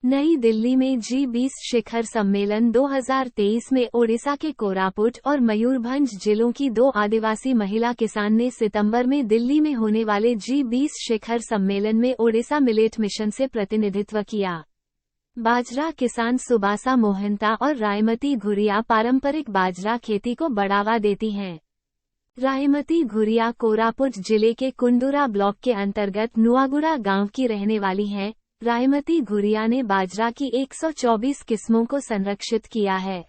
नई दिल्ली में G20 शिखर सम्मेलन 2023 में ओडिशा के कोरापुट और मयूरभंज जिलों की 2 आदिवासी महिला किसान ने सितंबर में दिल्ली में होने वाले G20 शिखर सम्मेलन में ओडिशा मिलेट मिशन से प्रतिनिधित्व किया। बाजरा किसान सुबासा मोहंता और रायमती घुरिया पारंपरिक बाजरा खेती को बढ़ावा देती हैं। रायमती घुरिया कोरापुट जिले के कुंडुरा ब्लॉक के अंतर्गत नुआगुड़ा गांव की रहने वाली हैं। रायमती घुरिया ने बाजरा की 124 किस्मों को संरक्षित किया है।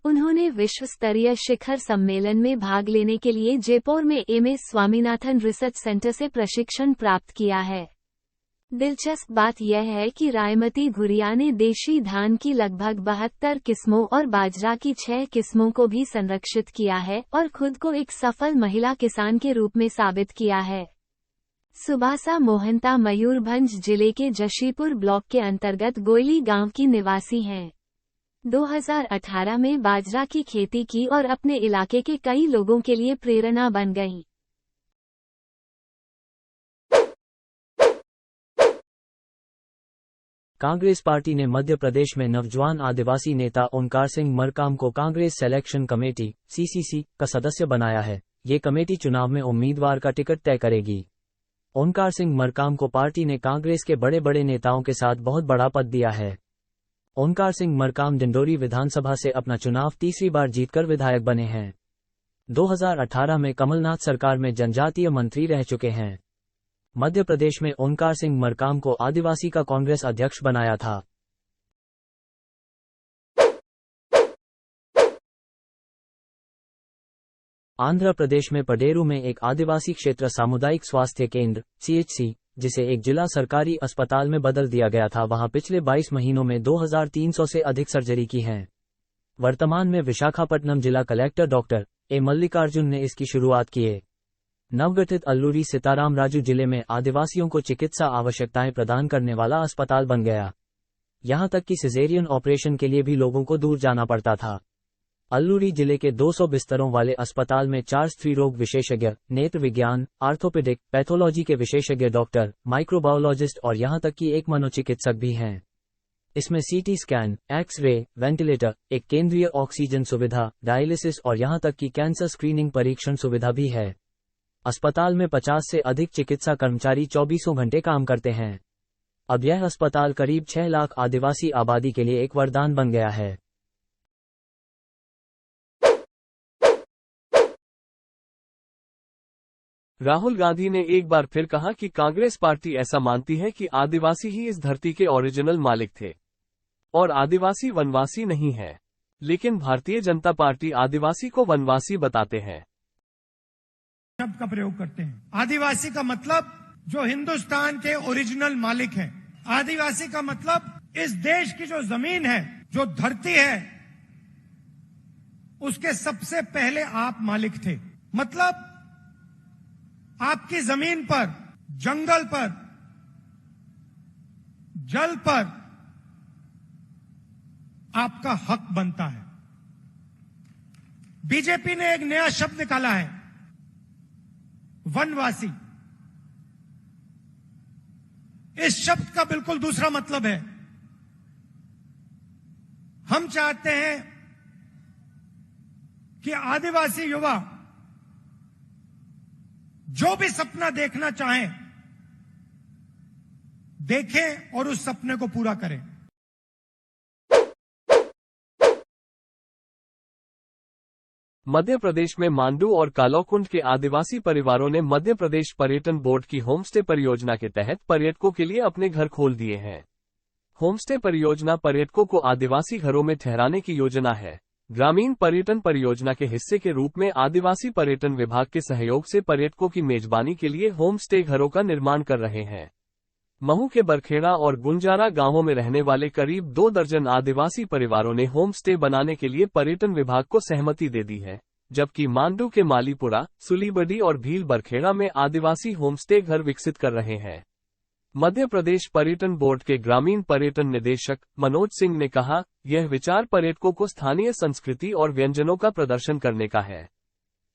उन्होंने विश्व स्तरीय शिखर सम्मेलन में भाग लेने के लिए जयपुर में MS स्वामीनाथन रिसर्च सेंटर से प्रशिक्षण प्राप्त किया है। दिलचस्प बात यह है कि रायमती घुरिया ने देशी धान की लगभग 72 किस्मों और बाजरा की 6 किस्मों को भी संरक्षित किया है और खुद को एक सफल महिला किसान के रूप में साबित किया है। सुबासा मोहंता मयूरभंज जिले के जशीपुर ब्लॉक के अंतर्गत गोयली गांव की निवासी हैं। 2018 में बाजरा की खेती की और अपने इलाके के कई लोगों के लिए प्रेरणा बन गईं। कांग्रेस पार्टी ने मध्य प्रदेश में नवजवान आदिवासी नेता ओंकार सिंह मरकाम को कांग्रेस सिलेक्शन कमेटी (CCC) का सदस्य बनाया है। ये कमेटी चुनाव में उम्मीदवार का टिकट तय करेगी। ओंकार सिंह मरकाम को पार्टी ने कांग्रेस के बड़े बड़े नेताओं के साथ बहुत बड़ा पद दिया है। ओंकार सिंह मरकाम डिंडोरी विधानसभा से अपना चुनाव तीसरी बार जीतकर विधायक बने हैं। 2018 में कमलनाथ सरकार में जनजातीय मंत्री रह चुके हैं। मध्य प्रदेश में ओंकार सिंह मरकाम को आदिवासी का कांग्रेस अध्यक्ष बनाया था। आंध्र प्रदेश में पडेरू में एक आदिवासी क्षेत्र सामुदायिक स्वास्थ्य केंद्र CHC, जिसे एक जिला सरकारी अस्पताल में बदल दिया गया था, वहां पिछले 22 महीनों में 2300 से अधिक सर्जरी की हैं। वर्तमान में विशाखापट्टनम जिला कलेक्टर डॉक्टर A मल्लिकार्जुन ने इसकी शुरुआत की है। नवगठित अल्लूरी सीताराम राजू जिले में आदिवासियों को चिकित्सा आवश्यकताएं प्रदान करने वाला अस्पताल बन गया। यहां तक कि सिजेरियन ऑपरेशन के लिए भी लोगों को दूर जाना पड़ता था। अल्लूरी जिले के 200 बिस्तरों वाले अस्पताल में 4 स्त्री रोग विशेषज्ञ, नेत्र विज्ञान, आर्थोपेडिक, पैथोलॉजी के विशेषज्ञ डॉक्टर, माइक्रोबायोलॉजिस्ट और यहां तक कि एक मनोचिकित्सक भी हैं। इसमें CT स्कैन, एक्स-रे, वेंटिलेटर, एक केंद्रीय ऑक्सीजन सुविधा, डायलिसिस और यहां तक कि कैंसर स्क्रीनिंग परीक्षण सुविधा भी है। अस्पताल में 50 से अधिक चिकित्सा कर्मचारी 24 घंटे काम करते हैं। अब यह अस्पताल करीब 6 लाख आदिवासी आबादी के लिए एक वरदान बन गया है। राहुल गांधी ने एक बार फिर कहा कि कांग्रेस पार्टी ऐसा मानती है कि आदिवासी ही इस धरती के ओरिजिनल मालिक थे और आदिवासी वनवासी नहीं है, लेकिन भारतीय जनता पार्टी आदिवासी को वनवासी बताते हैं। शब्द का प्रयोग करते हैं। आदिवासी का मतलब जो हिंदुस्तान के ओरिजिनल मालिक हैं। आदिवासी का मतलब इस देश की जो जमीन है, जो धरती है, उसके सबसे पहले आप मालिक थे। मतलब आपकी जमीन पर, जंगल पर, जल पर आपका हक बनता है। बीजेपी ने एक नया शब्द निकाला है, वनवासी। इस शब्द का बिल्कुल दूसरा मतलब है। हम चाहते हैं कि आदिवासी युवा जो भी सपना देखना चाहें, देखें और उस सपने को पूरा करें। मध्य प्रदेश में मांडू और कालोकुंड के आदिवासी परिवारों ने मध्य प्रदेश पर्यटन बोर्ड की होमस्टे परियोजना के तहत पर्यटकों के लिए अपने घर खोल दिए हैं। होमस्टे परियोजना पर्यटकों को आदिवासी घरों में ठहराने की योजना है। ग्रामीण पर्यटन परियोजना के हिस्से के रूप में आदिवासी पर्यटन विभाग के सहयोग से पर्यटकों की मेजबानी के लिए होम स्टे घरों का निर्माण कर रहे हैं। महू के बरखेड़ा और गुंजारा गांवों में रहने वाले करीब 2 दर्जन आदिवासी परिवारों ने होम स्टे बनाने के लिए पर्यटन विभाग को सहमति दे दी है, जबकि मांडू के मालीपुरा, सुलीबडी और भील बरखेड़ा में आदिवासी होम स्टे घर विकसित कर रहे हैं। मध्य प्रदेश पर्यटन बोर्ड के ग्रामीण पर्यटन निदेशक मनोज सिंह ने कहा, यह विचार पर्यटकों को स्थानीय संस्कृति और व्यंजनों का प्रदर्शन करने का है।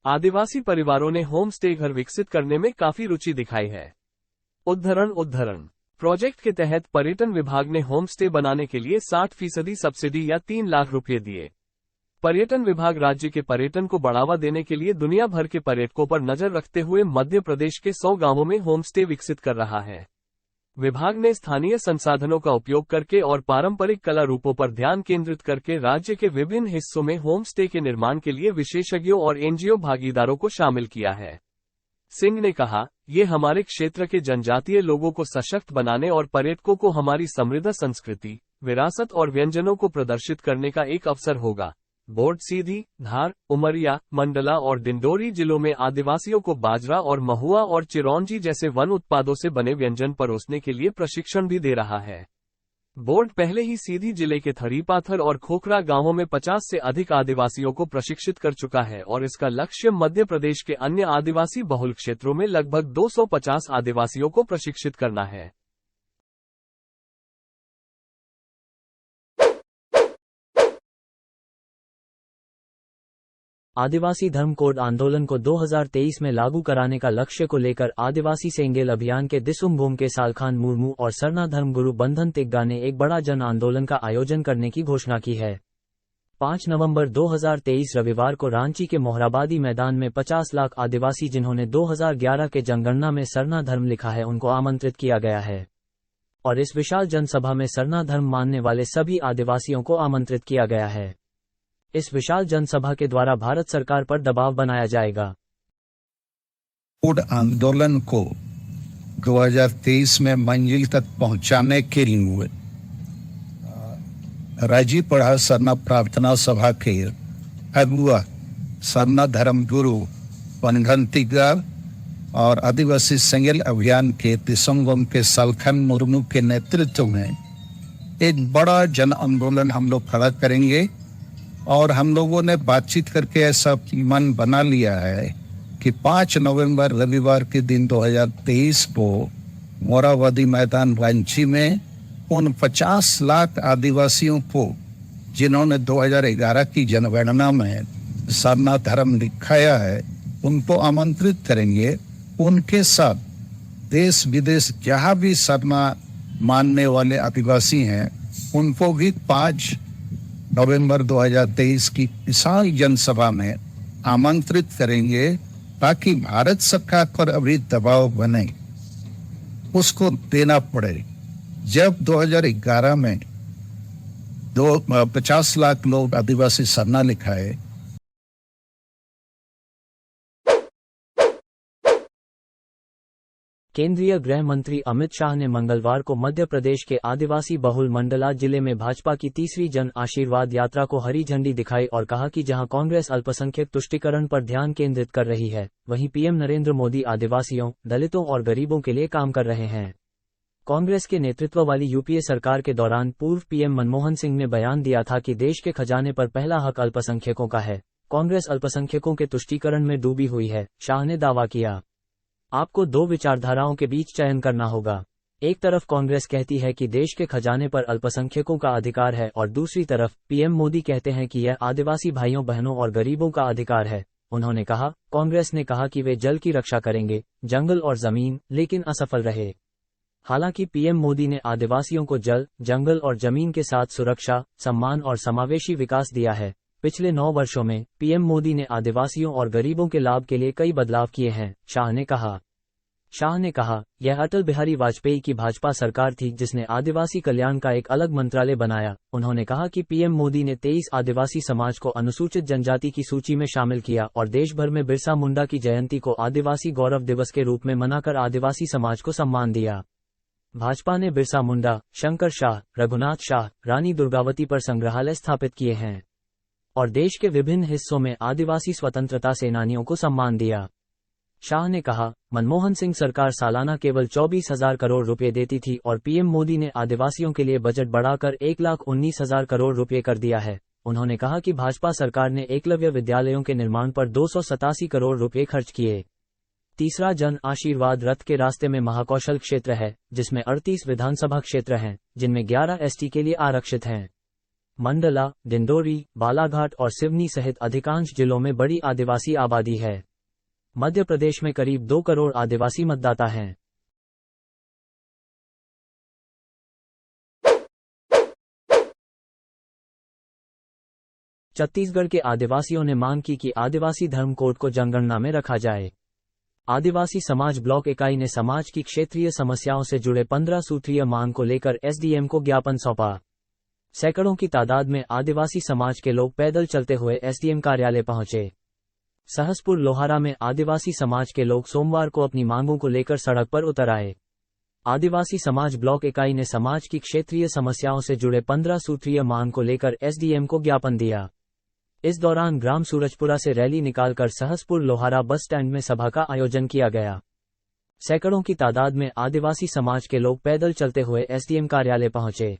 आदिवासी परिवारों ने होम स्टे घर विकसित करने में काफी रुचि दिखाई है। उद्धरण प्रोजेक्ट के तहत पर्यटन विभाग ने होम स्टे बनाने के लिए 60% सब्सिडी या 3 लाख रुपए दिए। पर्यटन विभाग राज्य के पर्यटन को बढ़ावा देने के लिए दुनिया भर के पर्यटकों पर नजर रखते हुए मध्य प्रदेश के 100 गांवों में होम स्टे विकसित कर रहा है। विभाग ने स्थानीय संसाधनों का उपयोग करके और पारंपरिक कला रूपों पर ध्यान केंद्रित करके राज्य के विभिन्न हिस्सों में होम स्टे के निर्माण के लिए विशेषज्ञों और एनजीओ भागीदारों को शामिल किया है। सिंह ने कहा, ये हमारे क्षेत्र के जनजातीय लोगों को सशक्त बनाने और पर्यटकों को हमारी समृद्ध संस्कृति, विरासत और व्यंजनों को प्रदर्शित करने का एक अवसर होगा। बोर्ड सीधी, धार, उमरिया, मंडला और डिंडोरी जिलों में आदिवासियों को बाजरा और महुआ और चिरौंजी जैसे वन उत्पादों से बने व्यंजन परोसने के लिए प्रशिक्षण भी दे रहा है। बोर्ड पहले ही सीधी जिले के थरीपाथर और खोखरा गांवों में 50 से अधिक आदिवासियों को प्रशिक्षित कर चुका है और इसका लक्ष्य मध्य प्रदेश के अन्य आदिवासी बहुल क्षेत्रों में लगभग 250 आदिवासियों को प्रशिक्षित करना है। आदिवासी धर्म कोड आंदोलन को 2023 में लागू कराने का लक्ष्य को लेकर आदिवासी सेंगेल अभियान के दिसुमभूम के सालखान मुर्मू और सरना धर्मगुरु बंधन तिग्गा ने एक बड़ा जन आंदोलन का आयोजन करने की घोषणा की है। 5 नवंबर 2023 रविवार को रांची के मोहराबादी मैदान में 50 लाख आदिवासी जिन्होंने 2011 के जनगणना में सरना धर्म लिखा है उनको आमंत्रित किया गया है और इस विशाल जनसभा में सरना धर्म मानने वाले सभी आदिवासियों को आमंत्रित किया गया है। इस विशाल जनसभा के द्वारा भारत सरकार पर दबाव बनाया जाएगा। कोड आंदोलन को 2023 में मंजिल तक पहुंचाने के लिए राजीपड़ा सरना प्रार्थना सभा के अगुआ सरना धर्मगुरु बंधन तिग्गा और आदिवासी सेंगेल अभियान के दिसंगम के सालखान मुर्मू के नेतृत्व में एक बड़ा जन आंदोलन हम लोग खड़ा करेंगे और हम लोगों ने बातचीत करके ऐसा मन बना लिया है कि 5 नवंबर रविवार के दिन 2023 को मोराबादी मैदान रांची में उन 50 लाख आदिवासियों को जिन्होंने 2011 की जनगणना में सरना धर्म लिखाया है उनको आमंत्रित करेंगे। उनके साथ देश विदेश जहाँ भी सरना मानने वाले आदिवासी हैं उनको भी 5 नवंबर 2023 की विशाल जनसभा में आमंत्रित करेंगे ताकि भारत सरकार पर अभी दबाव बने उसको देना पड़े। जब 2011 में 50 लाख लोग आदिवासी सरना लिखाए केंद्रीय गृह मंत्री अमित शाह ने मंगलवार को मध्य प्रदेश के आदिवासी बहुल मंडला जिले में भाजपा की तीसरी जन आशीर्वाद यात्रा को हरी झंडी दिखाई और कहा कि जहां कांग्रेस अल्पसंख्यक तुष्टीकरण पर ध्यान केंद्रित कर रही है वहीं पीएम नरेंद्र मोदी आदिवासियों, दलितों और गरीबों के लिए काम कर रहे हैं। कांग्रेस के नेतृत्व वाली यूपीए सरकार के दौरान पूर्व पीएम मनमोहन सिंह ने बयान दिया था कि देश के खजाने पर पहला हक अल्पसंख्यकों का है। कांग्रेस अल्पसंख्यकों के तुष्टीकरण में डूबी हुई है, शाह ने दावा किया। आपको 2 विचारधाराओं के बीच चयन करना होगा। एक तरफ कांग्रेस कहती है कि देश के खजाने पर अल्पसंख्यकों का अधिकार है और दूसरी तरफ पीएम मोदी कहते हैं कि यह आदिवासी भाइयों बहनों और गरीबों का अधिकार है। उन्होंने कहा, कांग्रेस ने कहा कि वे जल की रक्षा करेंगे, जंगल और जमीन, लेकिन असफल रहे। हालांकि पीएम मोदी ने आदिवासियों को जल, जंगल और जमीन के साथ सुरक्षा, सम्मान और समावेशी विकास दिया है। पिछले 9 वर्षों में पीएम मोदी ने आदिवासियों और गरीबों के लाभ के लिए कई बदलाव किए हैं, शाह ने कहा, यह अटल बिहारी वाजपेयी की भाजपा सरकार थी जिसने आदिवासी कल्याण का एक अलग मंत्रालय बनाया। उन्होंने कहा कि पीएम मोदी ने 23 आदिवासी समाज को अनुसूचित जनजाति की सूची में शामिल किया और देश भर में बिरसा मुंडा की जयंती को आदिवासी गौरव दिवस के रूप में मनाकर आदिवासी समाज को सम्मान दिया। भाजपा ने बिरसा मुंडा, शंकर शाह, रघुनाथ शाह, रानी दुर्गावती पर संग्रहालय स्थापित किए हैं और देश के विभिन्न हिस्सों में आदिवासी स्वतंत्रता सेनानियों को सम्मान दिया। शाह ने कहा, मनमोहन सिंह सरकार सालाना केवल 24,000 करोड़ रुपए देती थी और पीएम मोदी ने आदिवासियों के लिए बजट बढ़ाकर 1,19,000 करोड़ रुपए कर दिया है। उन्होंने कहा कि भाजपा सरकार ने एकलव्य विद्यालयों के निर्माण पर 287 करोड़ रुपए खर्च किए। तीसरा जन आशीर्वाद रथ के रास्ते में महाकौशल क्षेत्र है, जिसमें 38 विधानसभा क्षेत्र हैं, जिनमें 11 एसटी के लिए आरक्षित हैं। मंडला, डिंडोरी, बालाघाट और सिवनी सहित अधिकांश जिलों में बड़ी आदिवासी आबादी है। मध्य प्रदेश में करीब 2 करोड़ आदिवासी मतदाता हैं। छत्तीसगढ़ के आदिवासियों ने मांग की कि आदिवासी धर्म कोड को जनगणना में रखा जाए। आदिवासी समाज ब्लॉक इकाई ने समाज की क्षेत्रीय समस्याओं से जुड़े 15 सूत्रीय मांग को लेकर एसडीएम को ज्ञापन सौंपा। सैकड़ों की तादाद में आदिवासी समाज के लोग पैदल चलते हुए एसडीएम कार्यालय पहुंचे। सहसपुर लोहारा में आदिवासी समाज के लोग सोमवार को अपनी मांगों को लेकर सड़क पर उतर आए। आदिवासी समाज ब्लॉक इकाई ने समाज की क्षेत्रीय समस्याओं से जुड़े 15 सूत्रीय मांग को लेकर एसडीएम को ज्ञापन दिया। इस दौरान ग्राम सूरजपुरा से रैली निकालकर सहसपुर लोहारा बस स्टैंड में सभा का आयोजन किया गया। सैकड़ों की तादाद में आदिवासी समाज के लोग पैदल चलते हुए एसडीएम कार्यालय पहुंचे।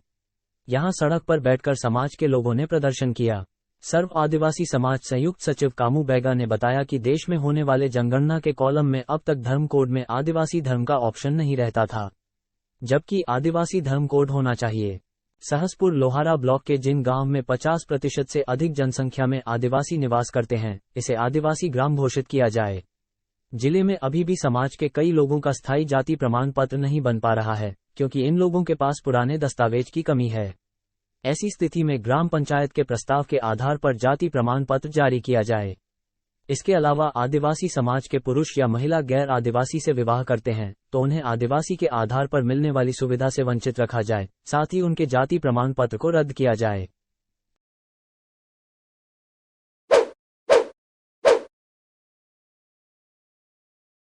यहां सड़क पर बैठकर समाज के लोगों ने प्रदर्शन किया। सर्व आदिवासी समाज संयुक्त सचिव कामू बैगा ने बताया कि देश में होने वाले जनगणना के कॉलम में अब तक धर्म कोड में आदिवासी धर्म का ऑप्शन नहीं रहता था, जबकि आदिवासी धर्म कोड होना चाहिए। सहसपुर लोहारा ब्लॉक के जिन गांव में 50% से अधिक जनसंख्या में आदिवासी निवास करते हैं, इसे आदिवासी ग्राम घोषित किया जाए। जिले में अभी भी समाज के कई लोगों का स्थायी जाति प्रमाण पत्र नहीं बन पा रहा है, क्योंकि इन लोगों के पास पुराने दस्तावेज की कमी है। ऐसी स्थिति में ग्राम पंचायत के प्रस्ताव के आधार पर जाति प्रमाण पत्र जारी किया जाए। इसके अलावा आदिवासी समाज के पुरुष या महिला गैर आदिवासी से विवाह करते हैं तो उन्हें आदिवासी के आधार पर मिलने वाली सुविधा से वंचित रखा जाए, साथ ही उनके जाति प्रमाण पत्र को रद्द किया जाए।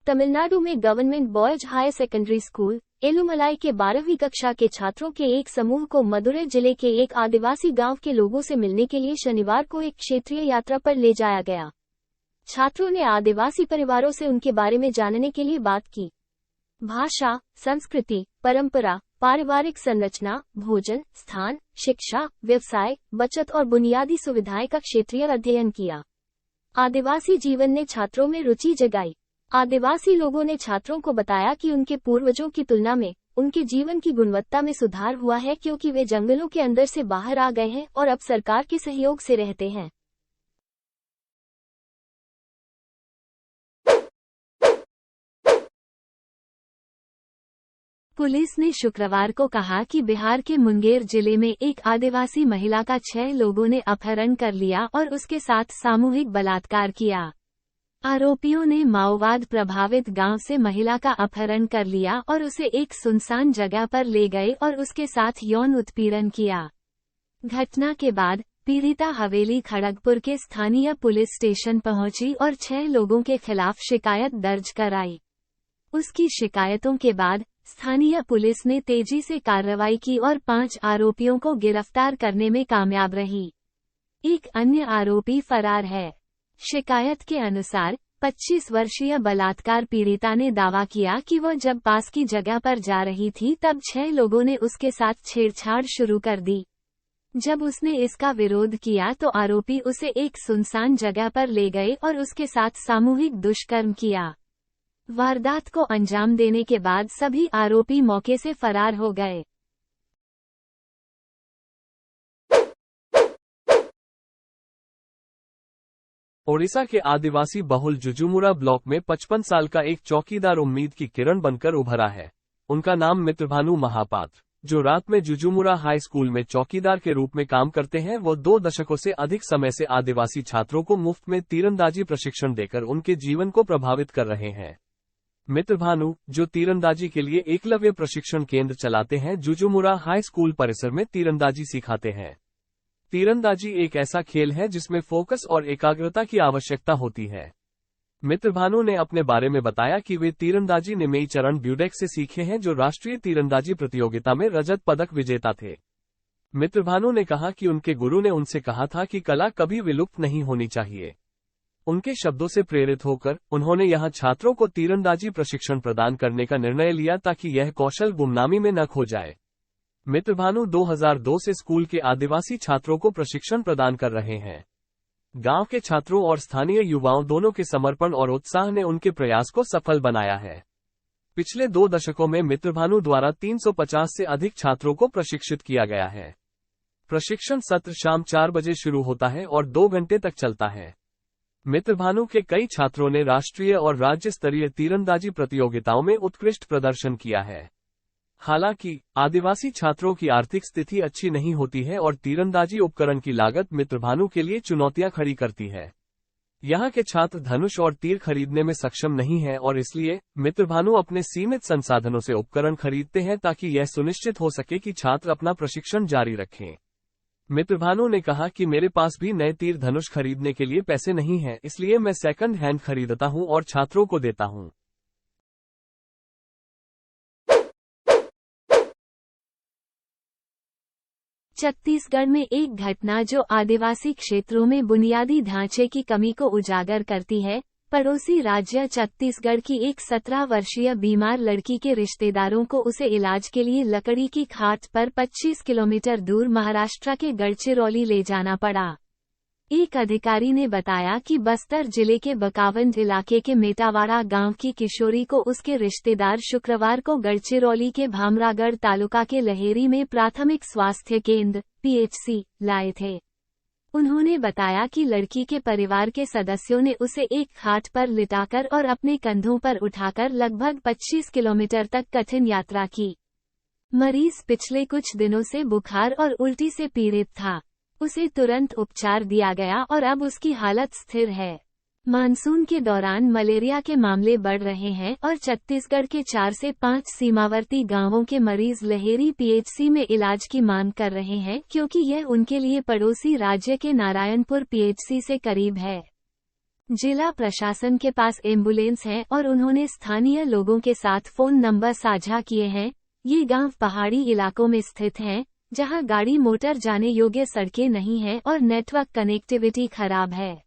तमिलनाडु में government boys higher secondary school Elumalai के 12वीं कक्षा के छात्रों के एक समूह को मदुरै जिले के एक आदिवासी गांव के लोगों से मिलने के लिए शनिवार को एक क्षेत्रीय यात्रा पर ले जाया गया। छात्रों ने आदिवासी परिवारों से उनके बारे में जानने के लिए बात की। भाषा, संस्कृति, परंपरा, पारिवारिक संरचना, भोजन, स्थान, शिक्षा, व्यवसाय, बचत और बुनियादी सुविधाएं का क्षेत्रीय अध्ययन किया। आदिवासी जीवन ने छात्रों में रुचि जगाई। आदिवासी लोगों ने छात्रों को बताया कि उनके पूर्वजों की तुलना में उनके जीवन की गुणवत्ता में सुधार हुआ है, क्योंकि वे जंगलों के अंदर से बाहर आ गए हैं और अब सरकार के सहयोग से रहते हैं। पुलिस ने शुक्रवार को कहा कि बिहार के मुंगेर जिले में एक आदिवासी महिला का 6 लोगों ने अपहरण कर लिया और उसके साथ सामूहिक बलात्कार किया। आरोपियों ने माओवाद प्रभावित गांव से महिला का अपहरण कर लिया और उसे एक सुनसान जगह पर ले गए और उसके साथ यौन उत्पीड़न किया। घटना के बाद पीड़िता हवेली खड़गपुर के स्थानीय पुलिस स्टेशन पहुंची और 6 लोगों के खिलाफ शिकायत दर्ज कराई। उसकी शिकायतों के बाद स्थानीय पुलिस ने तेजी से कार्रवाई की और 5 आरोपियों को गिरफ्तार करने में कामयाब रही। एक अन्य आरोपी फरार है। शिकायत के अनुसार 25 वर्षीय बलात्कार पीड़िता ने दावा किया कि वह जब पास की जगह पर जा रही थी तब 6 लोगों ने उसके साथ छेड़छाड़ शुरू कर दी। जब उसने इसका विरोध किया तो आरोपी उसे एक सुनसान जगह पर ले गए और उसके साथ सामूहिक दुष्कर्म किया। वारदात को अंजाम देने के बाद सभी आरोपी मौके से फरार हो गए। ओडिशा के आदिवासी बहुल जुजुमुरा ब्लॉक में 55 साल का एक चौकीदार उम्मीद की किरण बनकर उभरा है। उनका नाम मित्रभानु महापात्र, जो रात में जुजुमुरा हाई स्कूल में चौकीदार के रूप में काम करते हैं। वो 2 दशकों से अधिक समय से आदिवासी छात्रों को मुफ्त में तीरंदाजी प्रशिक्षण देकर उनके जीवन को प्रभावित कर रहे हैं। मित्रभानु, जो तीरंदाजी के लिए एकलव्य प्रशिक्षण केंद्र चलाते हैं, जुजुमुरा हाई स्कूल परिसर में तीरंदाजी सिखाते हैं। तीरंदाजी एक ऐसा खेल है जिसमें फोकस और एकाग्रता की आवश्यकता होती है। मित्रभानु ने अपने बारे में बताया कि वे तीरंदाजी निमेई चरण ब्यूडेक से सीखे हैं, जो राष्ट्रीय तीरंदाजी प्रतियोगिता में रजत पदक विजेता थे। मित्रभानु ने कहा कि उनके गुरु ने उनसे कहा था कि कला कभी विलुप्त नहीं होनी चाहिए। उनके शब्दों से प्रेरित होकर उन्होंने यहां छात्रों को तीरंदाजी प्रशिक्षण प्रदान करने का निर्णय लिया ताकि यह कौशल गुमनामी में न खो जाए। मित्रभानु 2002 से स्कूल के आदिवासी छात्रों को प्रशिक्षण प्रदान कर रहे हैं। गांव के छात्रों और स्थानीय युवाओं दोनों के समर्पण और उत्साह ने उनके प्रयास को सफल बनाया है। पिछले 2 दशकों में मित्रभानु द्वारा 350 से अधिक छात्रों को प्रशिक्षित किया गया है। प्रशिक्षण सत्र शाम 4 बजे शुरू होता है और 2 घंटे तक चलता है। मित्रभानु के कई छात्रों ने राष्ट्रीय और राज्य स्तरीय तीरंदाजी प्रतियोगिताओं में उत्कृष्ट प्रदर्शन किया है। हालांकि आदिवासी छात्रों की आर्थिक स्थिति अच्छी नहीं होती है और तीरंदाजी उपकरण की लागत मित्रभानु के लिए चुनौतियां खड़ी करती है। यहाँ के छात्र धनुष और तीर खरीदने में सक्षम नहीं हैं और इसलिए मित्रभानु अपने सीमित संसाधनों से उपकरण खरीदते हैं ताकि यह सुनिश्चित हो सके कि छात्र अपना प्रशिक्षण जारी रखें। मित्रभानु ने कहा कि मेरे पास भी नए तीर धनुष खरीदने के लिए पैसे नहीं हैं, इसलिए मैं सेकंड हैंड खरीदता हूं और छात्रों को देता हूं। छत्तीसगढ़ में एक घटना जो आदिवासी क्षेत्रों में बुनियादी ढांचे की कमी को उजागर करती है। पड़ोसी राज्य छत्तीसगढ़ की एक 17 वर्षीय बीमार लड़की के रिश्तेदारों को उसे इलाज के लिए लकड़ी की खाट पर 25 किलोमीटर दूर महाराष्ट्र के गढ़चिरौली ले जाना पड़ा। एक अधिकारी ने बताया कि बस्तर जिले के बकावंड इलाके के मेटावाड़ा गांव की किशोरी को उसके रिश्तेदार शुक्रवार को गढ़चिरौली के भामरागढ़ तालुका के लहेरी में प्राथमिक स्वास्थ्य केंद्र (PHC) लाए थे। उन्होंने बताया कि लड़की के परिवार के सदस्यों ने उसे एक खाट पर लिटाकर और अपने कंधों पर उठाकर लगभग 25 किलोमीटर तक कठिन यात्रा की। मरीज पिछले कुछ दिनों से बुखार और उल्टी से पीड़ित था। उसे तुरंत उपचार दिया गया और अब उसकी हालत स्थिर है। मानसून के दौरान मलेरिया के मामले बढ़ रहे हैं और छत्तीसगढ़ के 4 से 5 सीमावर्ती गांवों के मरीज लहेरी PHC में इलाज की मांग कर रहे हैं क्योंकि यह उनके लिए पड़ोसी राज्य के नारायणपुर PHC से करीब है। जिला प्रशासन के पास एम्बुलेंस है और उन्होंने स्थानीय लोगों के साथ फोन नंबर साझा किए हैं। ये गांव पहाड़ी इलाकों में स्थित हैं, जहां गाड़ी मोटर जाने योग्य सड़कें नहीं हैं और नेटवर्क कनेक्टिविटी खराब है।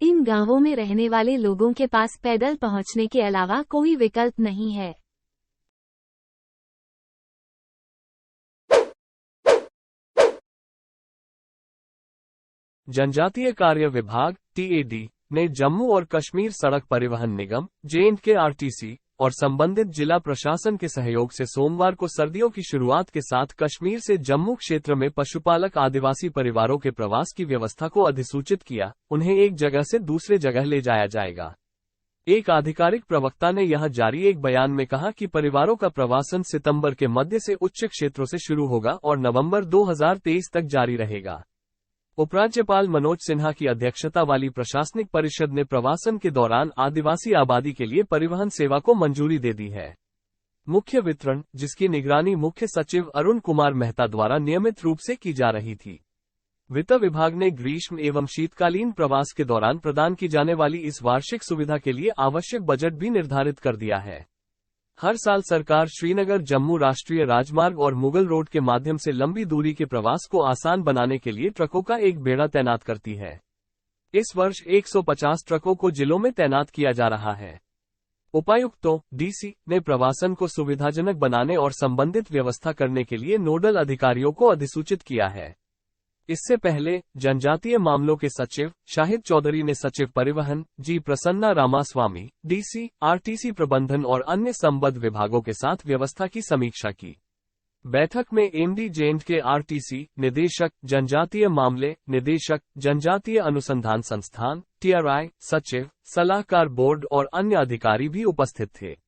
इन गांवों में रहने वाले लोगों के पास पैदल पहुंचने के अलावा कोई विकल्प नहीं है। जनजातीय कार्य विभाग (TAD) ने जम्मू और कश्मीर सड़क परिवहन निगम (J&K RTC) और संबंधित जिला प्रशासन के सहयोग से सोमवार को सर्दियों की शुरुआत के साथ कश्मीर से जम्मू क्षेत्र में पशुपालक आदिवासी परिवारों के प्रवास की व्यवस्था को अधिसूचित किया। उन्हें एक जगह से दूसरे जगह ले जाया जाएगा। एक आधिकारिक प्रवक्ता ने यह जारी एक बयान में कहा कि परिवारों का प्रवासन सितंबर के मध्य से उच्च क्षेत्रों से शुरू होगा और नवंबर 2023 तक जारी रहेगा। उपराज्यपाल मनोज सिन्हा की अध्यक्षता वाली प्रशासनिक परिषद ने प्रवासन के दौरान आदिवासी आबादी के लिए परिवहन सेवा को मंजूरी दे दी है। मुख्य वितरण, जिसकी निगरानी मुख्य सचिव अरुण कुमार मेहता द्वारा नियमित रूप से की जा रही थी। वित्त विभाग ने ग्रीष्म एवं शीतकालीन प्रवास के दौरान प्रदान की जाने वाली इस वार्षिक सुविधा के लिए आवश्यक बजट भी निर्धारित कर दिया है। हर साल सरकार श्रीनगर जम्मू राष्ट्रीय राजमार्ग और मुगल रोड के माध्यम से लंबी दूरी के प्रवास को आसान बनाने के लिए ट्रकों का एक बेड़ा तैनात करती है। इस वर्ष 150 ट्रकों को जिलों में तैनात किया जा रहा है। उपायुक्तों (DC) ने प्रवासन को सुविधाजनक बनाने और संबंधित व्यवस्था करने के लिए नोडल अधिकारियों को अधिसूचित किया है। इससे पहले जनजातीय मामलों के सचिव शाहिद चौधरी ने सचिव परिवहन जी प्रसन्ना रामास्वामी, DC, RTC प्रबंधन और अन्य संबद्ध विभागों के साथ व्यवस्था की समीक्षा की। बैठक में MD J&K RTC, निदेशक जनजातीय मामले, निदेशक जनजातीय अनुसंधान संस्थान TRI, सचिव, सलाहकार बोर्ड और अन्य अधिकारी भी उपस्थित थे।